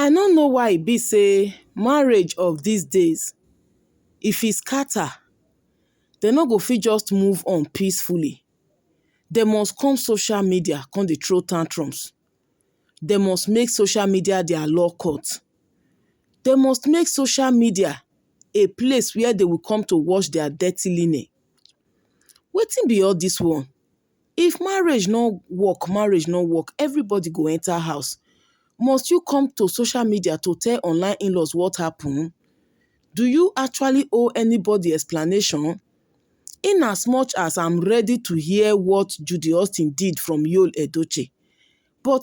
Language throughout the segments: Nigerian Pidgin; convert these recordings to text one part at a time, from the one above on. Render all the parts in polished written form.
I no know why e be say marriage of these days, if e scatter, dem no go fit just move on peacefully. Dem must come social media come dey throw tantrums. Dem must make social media their law court. Dem must make social media a place where they will come to wash their dirty linen. Wetin be all this one? If marriage no work, everybody go enter house. Must you come to social media to tell online in-laws what happen? Do you actually owe anybody explanation? In as much as I'm ready to hear what Judy Austin did from Yul Edochie, but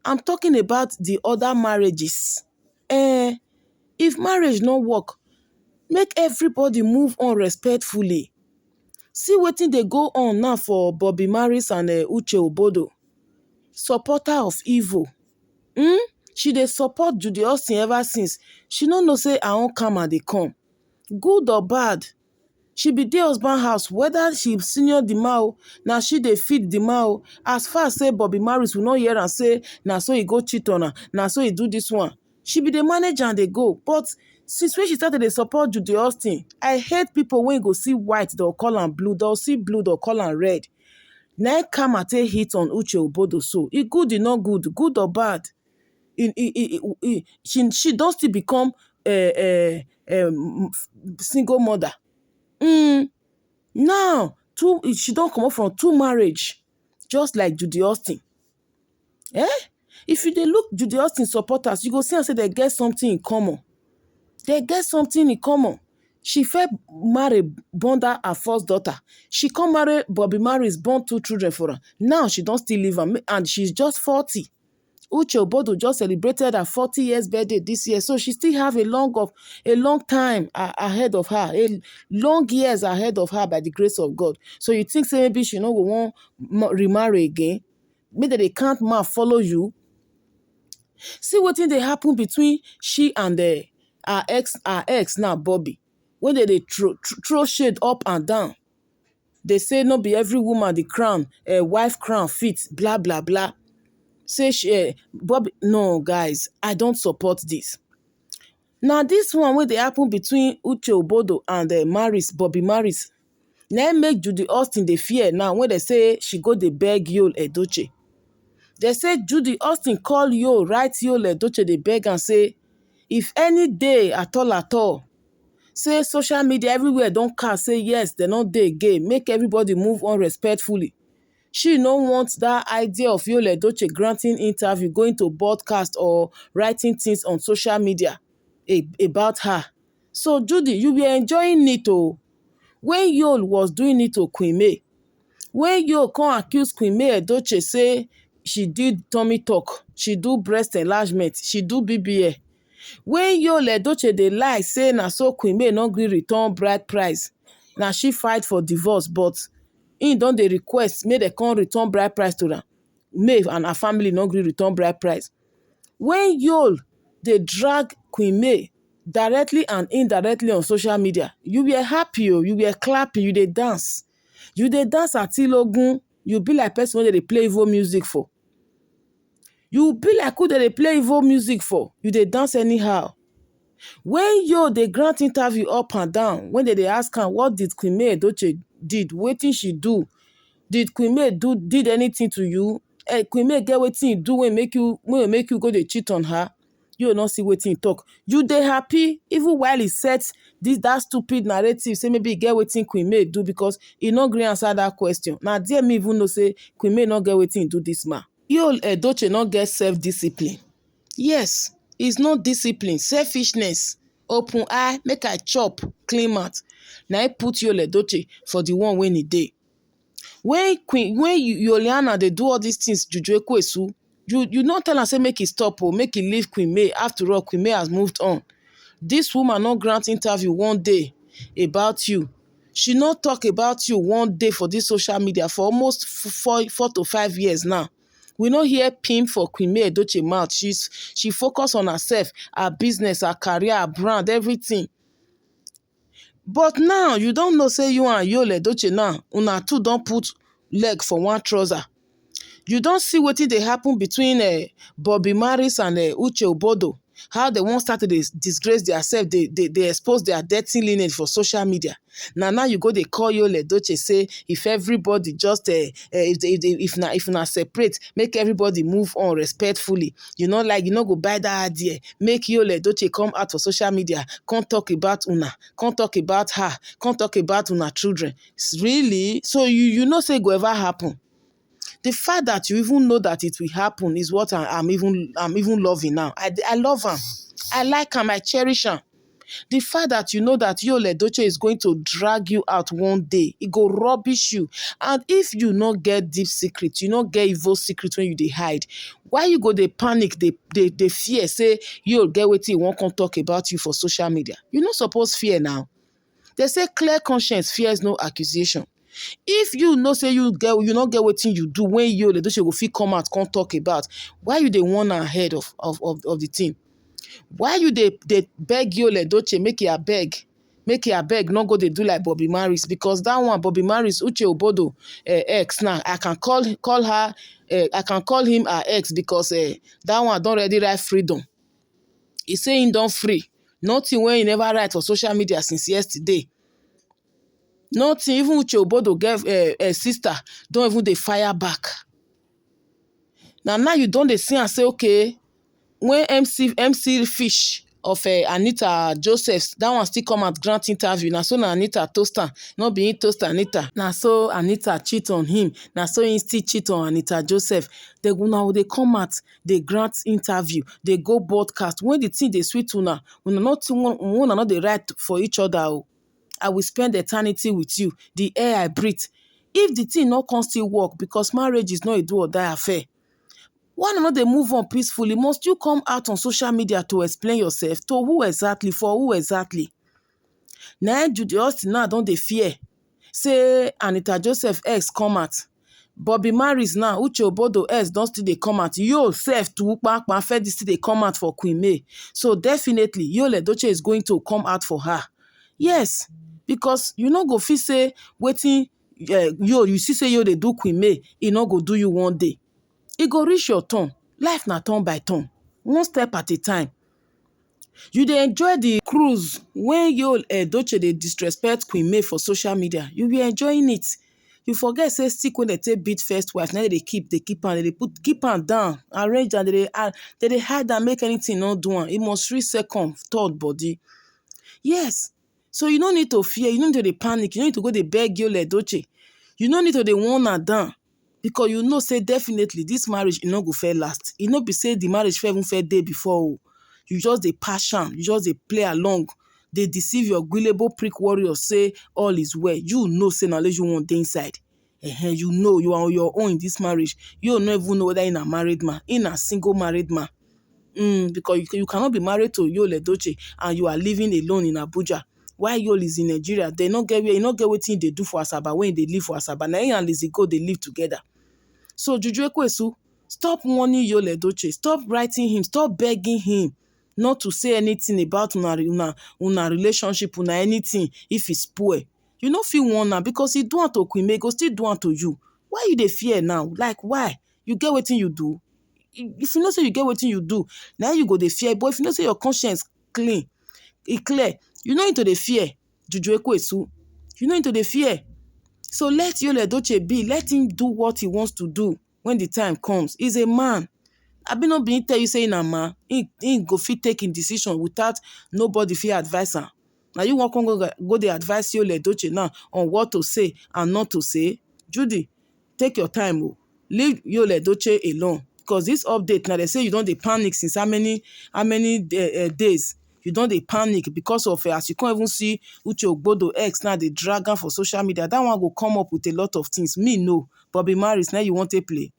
I'm talking about the other marriages. If marriage no work, make everybody move on respectfully. See wetin dey go on now for Bobby Maris and Uche Obodo, supporter of evil. She dey support Judy Austin ever since. She no know say her own karma dey come. Good or bad, she be dey husband house, whether she senior the man o, na she dey feed the man o. As far as say Bobby Maris will not hear am say na so e go cheat on her, na so e do this one, she be dey manage and dey go. But since when she started dey support Judy Austin, I hate people wey go see white, they'll call am blue, they'll see blue, they'll call am red. Na im karma take hit on Uche Obodo so. E good, e no good, good or bad. She don still become single mother. Now, she don comot from 2 marriage, just like Judy Austin. If you dey look Judy Austin supporters, you go see am say they get something in common. They get something in common. She first marry, born her first daughter. She come marry Bobby Maris, born 2 children for her. Now she don still leave am and she's just 40. Uche Obodo just celebrated her 40 years birthday this year, so she still have a long time ahead of her, long years ahead of her by the grace of God. So you think say maybe she no go wan remarry again? Maybe they can't follow you. See wetin dey happen between she and her ex now, Bobby. When they throw shade up and down, they say no be every woman the crown, wife crown fits, blah blah blah. Say Bobby, no guys, I don't support this. Now this one wey dey happen between Uche Obodo and Bobby Maris, na make Judy Austin dey fear now when they say she go dey beg Yul Edochie. They say Judy Austin call Yul, write Yul Edochie dey beg and say, if any day at all, say social media everywhere don cast say yes, they no dey again, make everybody move on respectfully. She no want that idea of Yul Edochie granting interview, going to broadcast or writing things on social media about her. So Judy, you were enjoying it o. When Yul was doing it to Queen May, when Yul come accuse Queen May Edochie say she did tummy tuck, she do breast enlargement, she do BBL. When Yul Edochie dey lie say na so Queen May no gree return bride price, na she fight for divorce, but im don dey request make dem come return bride price to am. May and her family no gree return bride price. When Yul dey drag Queen May directly and indirectly on social media, you were happy o, you were clapping, you dey dance. You dey dance atilogun, you be like person wey dey play evil music for. You be like who dey play evil music for. You dey dance anyhow. When Yul dey grant interview up and down, when they dey ask am what did Queen May Edochie did, wetin she do, did Queen May did anything to you? Queen May get wetin e do wey make you go dey cheat on her? You no see wetin e talk. You dey happy even while e set that stupid narrative say maybe e get wetin Queen May do, because e no gree answer that question. Na there me even know say Queen May no get wetin e do this man. Yul Edochie no get self-discipline. Yes, it's not discipline, selfishness. Open eye, make I chop, clean mouth. Na I put Yul Edochie for the one when e dey. When Yuliana dey do all these things, Juju Ekwesu, you no tell am say make e stop o, make e leave Queen May. After all, Queen May has moved on. This woman no grant interview one day about you. She no talk about you one day for this social media for almost 4 to 5 years now. We no hear pimp for Queen May Edochie mouth. She focus on herself, her business, her career, her brand, everything. But now you don't know say you and Yul Edochie now, una two don put leg for one trouser. You don see wetin dey happen between Bobby Maris and Uche Obodo. how they won't start to disgrace themselves, they expose their dirty lineage for social media. Now you go, they call Yul Edochie, say if everybody just if na separate, make everybody move on respectfully. Like go buy that idea, make Yul Edochie come out for social media, come talk about una, come talk about her, come talk about una children. Really? So you know say go ever happen? The fact that you even know that it will happen is what I'm even loving now. I love him. I like him. I cherish him. The fact that you know that Yul Edochie is going to drag you out one day, it go rubbish you. And if you not get deep secret, you not get evil secret when you dey hide, why you go dey panic, dey fear, say you'll get wetin you won't come talk about you for social media? You not supposed fear now. They say clear conscience fears no accusation. If you know say you not get wetin you do when Yul Edochie go fit come out come talk about, why you dey warn ahead of the thing? Why you dey beg Yul Edochie make he abeg not go dey do like Bobby Maris? Because that one Bobby Maris, Uche Obodo ex now, I can call her I can call him her ex because that one don already write freedom. He say he don free. Nothing when he never write for social media since yesterday. Nothing. Even Uche Obodo get a sister don't even dey fire back. Now you don dey see and say, okay, when MC Fish of Anita Joseph, that one still come out grant interview. Now so Anita toast am, not being toast Anita. Now so Anita cheat on him. Now so he still cheat on Anita Joseph. They come out, they grant interview, they go broadcast. When the thing they sweet una not they right for each other. I will spend eternity with you, the air I breathe. If the thing not can still work, because marriage is not a do or die affair, why not they move on peacefully? Must you come out on social media to explain yourself? To who exactly? For who exactly? Now Judy Austin now don't they fear? Say Anita Joseph ex come out. Bobby Maris now, Uche Obodo ex don't still they come out. Yourself to Fedi still they come out for Queen May. So definitely Yul Edochie is going to come out for her. Yes. Because you no go fit say wetin you see say you dey do Queen May, e no go do you one day. E go reach your turn. Life na turn by turn, one step at a time. You dey enjoy the cruise when Yul Edochie dey disrespect Queen May for social media. You be enjoying it. You forget say stick when they take beat first wife, now they keep am, they keep am down, arrange am, they dey hide am, make anything not do am. It must reach second, third body. Yes. So you don't need to fear, you don't need to panic, you don't need to go dey beg Yul Edochie. You don't need to dey warn her down. Because you know say definitely this marriage e no go fair last. E no be say the marriage fair even fair day before. You just dey passion, you just dey play along, dey deceive your gullible prick warrior say all is well. You know say na only you want dey inside. You know you are on your own in this marriage. You don't even know whether in a married man, in a single married man. Because you cannot be married to Yul Edochie and you are living alone in Abuja. Why Yul is in Nigeria? They not get wetin they do for Asaba when they live for Asaba. Now him and Lizzy Go they live together. So Juju Ekwesu, stop warning Yul Edochie, stop writing him, stop begging him not to say anything about una relationship, una anything if it's poor. You no feel warn am because he do am to Queen May, go still do am to you. Why you dey fear now? Like why? You get wetin you do. If you know say you get wetin you do, now you go dey fear. But if you know say your conscience clear, you no need to dey fear. Juju Ekwesu, you no need to dey fear. So let Yul Edochie be. Let him do what he wants to do when the time comes. He's a man. I be not being tell you saying a man. He go fit taking decision without nobody fit advise him. Now you want to go the advise Yul Edochie now on what to say and not to say. Judy, take your time. Leave Yul Edochie alone. Because this update now they say you don't dey panic since how many days. You don't dey panic because of as you can't even see Uche Ogbodo ex now they drag am for social media. That one will come up with a lot of things. Me no. Bobby Maris now you want to play.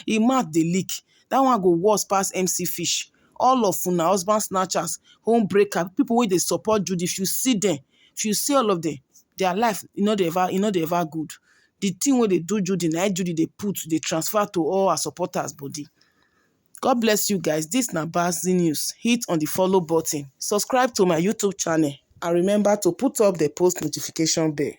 He mark the leak. That one go worse past MC Fish. All of una husband snatchers, home breaker, people wey dey support Judy. If you see them, if you see all of them, their life, they ever good. The thing wey they do Judy, now Judy they transfer to all her supporters body. God bless you guys. This na Bazzy News. Hit on the follow button. Subscribe to my YouTube channel. And remember to put up the post notification bell.